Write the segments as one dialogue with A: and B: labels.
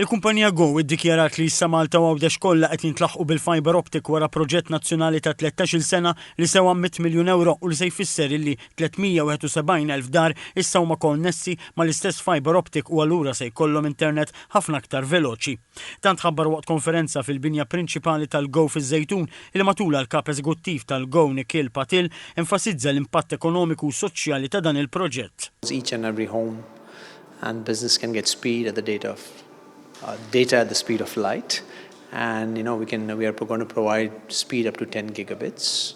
A: Il-kumpanija Go iddikjarat li issa Malta u Għawdex kollha qed jintlaħqu bil-fiber optic wara proġett nazzjonali ta' 13-il sena li sewa 100 miljun euro u li se jfisser illi 371,000 dar issa huma konnessi mal-istess fiber optic u allura se jkollhom internet ħafna aktar veloċi. Tant ħabbar waqt konferenza fil-binja prinċipali tal-Go fiż-Żejtun li matula l-kap eżekuttiv tal-Go Nikhil Patil enfasizza l-impatt ekonomiku u soċjali ta' dan il-proġett.
B: Each and every home and business can get speed at the data at the speed of light, and we are going to provide speed up to 10 gigabits.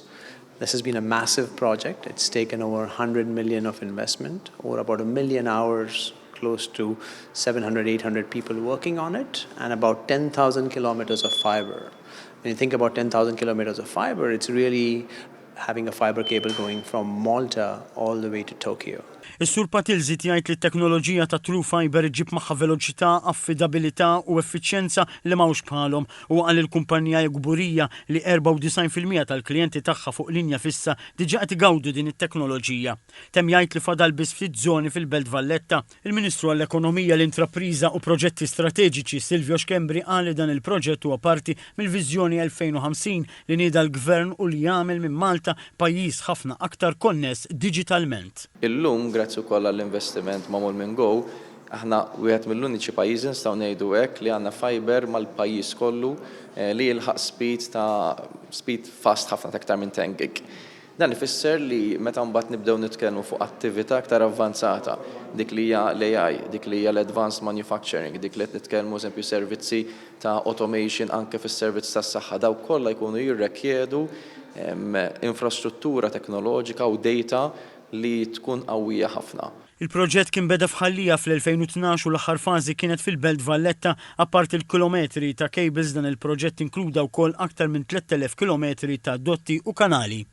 B: This has been a massive project. It's taken over 100 million of investment, or about 1 million hours, close to 700-800 people working on it, and about 10,000 kilometers of fiber. When you think about 10,000 kilometers of fiber, it's really having a fiber cable going from Malta all the way to Tokyo.
A: Is-Sur Patil żied jgħid li t-teknoloġija ta' True Fiber iġġib magħha veloċità, affidabilità u effiċjenza li m'hawnx bħalhom u qal il-kumpanija gburija li 94% tal-klijenti tagħha fuq linja fissa diġà qed igawdu din it-teknoloġija. Temm jgħid li fadal biss ftit żoni fil-Belt Valletta. Il-Ministru għall-Ekonomija, l-Intrapriża u Proġetti Strateġiċi Silvio Xkembri qal li dan il-proġett huwa parti mill-Viżjoni 2050 li nieda l-Gvern u li jagħmel minn Malta pajjiż ħafna aktar konness diġitalment.
C: Illum grazzi wkoll għall-investiment magħmul minn Go, aħna wieħed mill-uniċi pajjiżi nistgħu ngħidu hekk li għandna fiber mal-pajjiż kollu li jilħaq speed fast ħafna aktar minn 10 gig. Dan ifisser li meta mbagħad nibdew nitkellmu fuq attività aktar avvanzata, dik li hija l-AI, dik li hija l-advanced manufacturing, dik li qed nitkellmu eżempju servizzi ta' automation anke fis-servizz tas-saħħa, daw kollha jkunu jirrekjedu infrastruttura teknoloġika u data li tkun qawwija ħafna.
A: Il-proġett kien beda f'Ħallija fl-2012 u l-aħħar fażi kienet fil-Belt Valletta. Apart il-kilometri ta' cables dan il-proġett inkluda wkoll aktar minn 3000 kilometri ta' dotti u kanali.